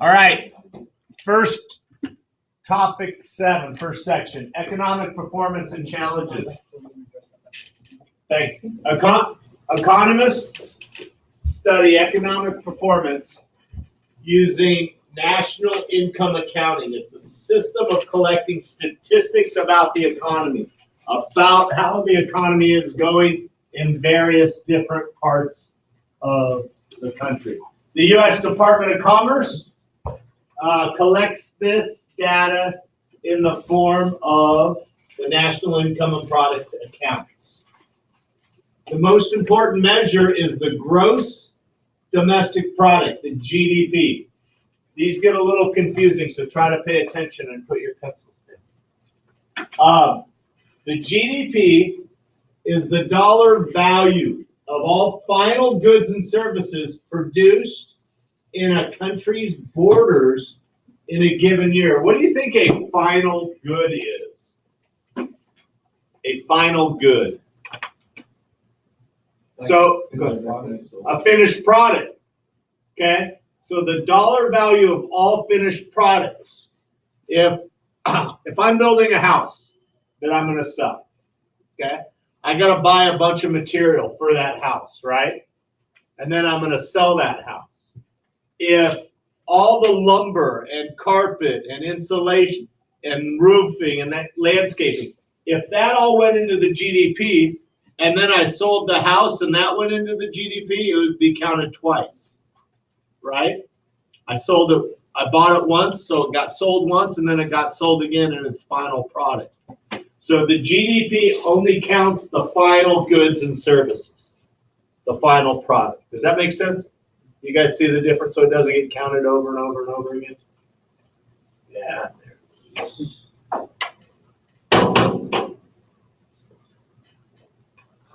All right. First topic 7, first section, economic performance and challenges. Thanks. Economists study economic performance using national income accounting. It's a system of collecting statistics about the economy, about how the economy is going in various different parts of the country. The U.S. Department of Commerce collects this data in the form of the National Income and Product Accounts. The most important measure is the gross domestic product, the GDP. These get a little confusing, so try to pay attention and put your pencils in. The GDP is the dollar value of all final goods and services produced in a country's borders in a given year. What do you think a final good is? A final good. So, a finished product. Okay? So the dollar value of all finished products. If I'm building a house that I'm going to sell, okay? I got to buy a bunch of material for that house, right? And then I'm going to sell that house. If all the lumber and carpet and insulation and roofing and that landscaping, if that all went into the GDP and then I sold the house and that went into the GDP, it would be counted twice, right? I sold it, I bought it once, so it got sold once and then it got sold again in its final product. So the GDP only counts the final goods and services, the final product. Does that make sense? You guys see the difference so it doesn't get counted over and over and over again? Yeah.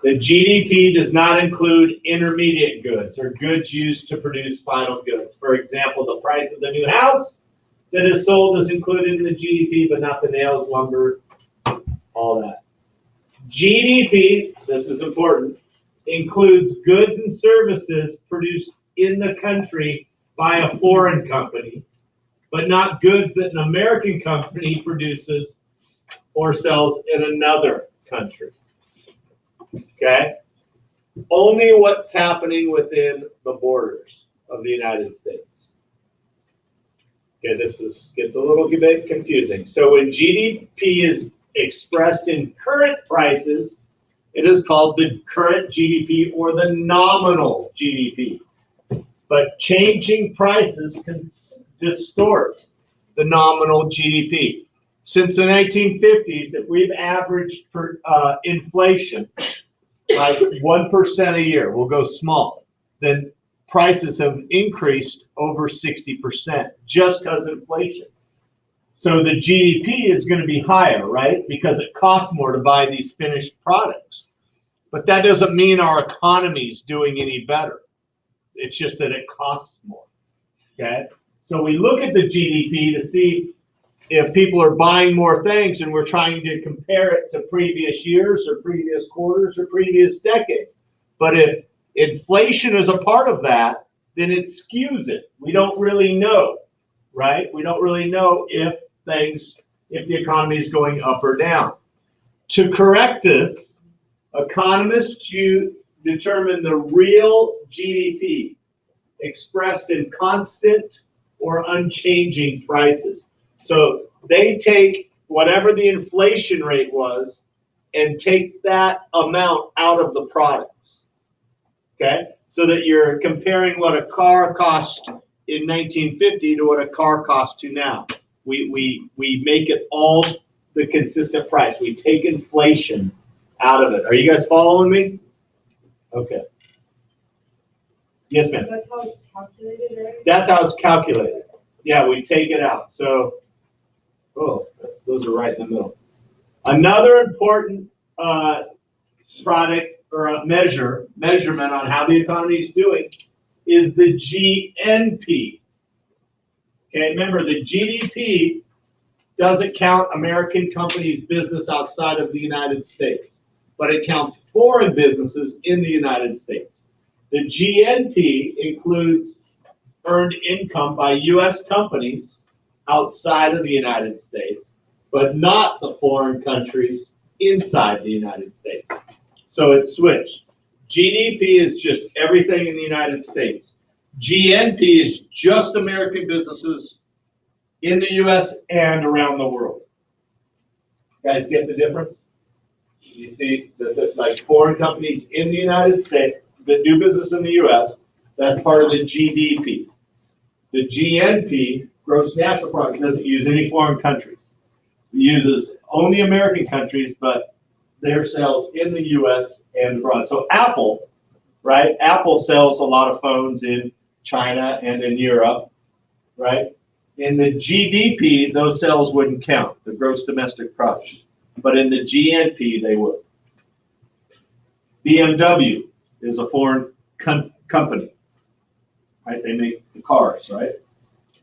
The GDP does not include intermediate goods or goods used to produce final goods. For example, the price of the new house that is sold is included in the GDP, but not the nails, lumber, all that. GDP, this is important, includes goods and services produced in the country by a foreign company, but not goods that an American company produces or sells in another country. Okay? Only what's happening within the borders of the United States. Okay, this gets a little bit confusing. So when GDP is expressed in current prices, it is called the current GDP or the nominal GDP. But changing prices can distort the nominal GDP. Since the 1950s, if we've averaged inflation like 1% a year, we'll go small, then prices have increased over 60% just because of inflation. So the GDP is going to be higher, right? Because it costs more to buy these finished products. But that doesn't mean our economy is doing any better. It's just that it costs more, okay? So we look at the GDP to see if people are buying more things, and we're trying to compare it to previous years or previous quarters or previous decades. But if inflation is a part of that, then it skews it. We don't really know, right? We don't really know if the economy is going up or down. To correct this, economists determine the real GDP expressed in constant or unchanging prices. So they take whatever the inflation rate was and take that amount out of the products, okay? So that you're comparing what a car cost in 1950 to what a car costs to now. We make it all the consistent price. We take inflation out of it. Are you guys following me? Okay. Yes, ma'am. That's how it's calculated, right? That's how it's calculated. Yeah, we take it out. So, those are right in the middle. Another important product or a measurement on how the economy is doing is the GNP. Okay, remember the GDP doesn't count American companies' business outside of the United States, but it counts foreign businesses in the United States. The GNP includes earned income by U.S. companies outside of the United States, but not the foreign countries inside the United States. So it's switched. GDP is just everything in the United States. GNP is just American businesses in the U.S. and around the world. Guys get the difference? You see that like foreign companies in the United States that do business in the U.S., that's part of the GDP. The GNP, gross national product, doesn't use any foreign countries. It uses only American countries, but their sales in the U.S. and abroad. So Apple, right? Apple sells a lot of phones in China and in Europe, right? In the GDP, those sales wouldn't count, the gross domestic product. But in the GNP, they would. BMW is a foreign company, right? They make the cars, right?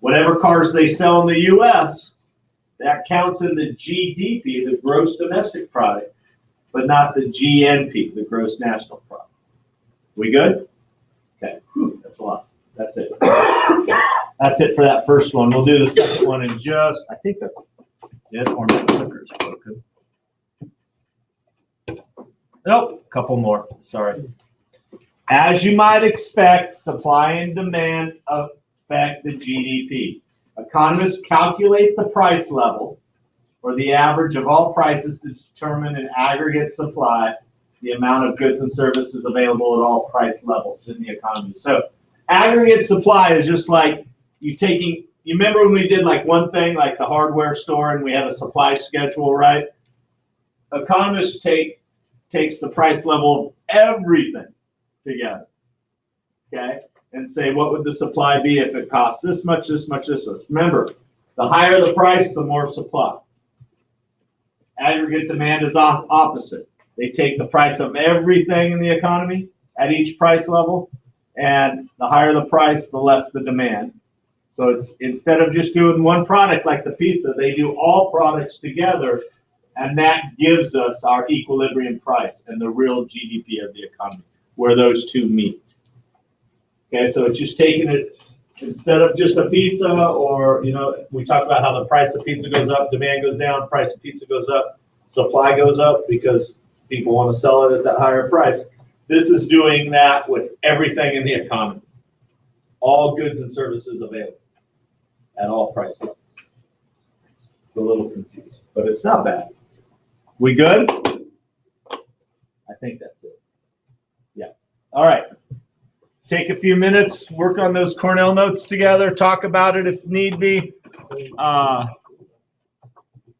Whatever cars they sell in the U.S., that counts in the GDP, the gross domestic product, but not the GNP, the gross national product. We good? Okay, that's a lot. That's it. That's it for that first one. We'll do the second one in just, I think that's it, or my clicker's broken. Nope, a couple more, sorry. As you might expect, supply and demand affect the GDP. Economists calculate the price level, or the average of all prices, to determine an aggregate supply, the amount of goods and services available at all price levels in the economy. So aggregate supply is just like you remember when we did like one thing, like the hardware store, and we have a supply schedule, right? Economists takes the price level of everything together, okay? And say, what would the supply be if it costs this much, this much, this much? Remember, the higher the price, the more supply. Aggregate demand is opposite. They take the price of everything in the economy at each price level, and the higher the price, the less the demand. So it's instead of just doing one product like the pizza, they do all products together, and that gives us our equilibrium price and the real GDP of the economy, where those two meet. Okay, so it's just taking it, instead of just a pizza, or, you know, we talk about how the price of pizza goes up, demand goes down, price of pizza goes up, supply goes up because people want to sell it at that higher price. This is doing that with everything in the economy. All goods and services available at all price levels. It's a little confusing, but it's not bad. We good? I think that's it. Yeah. All right. Take a few minutes, work on those Cornell notes together, talk about it if need be.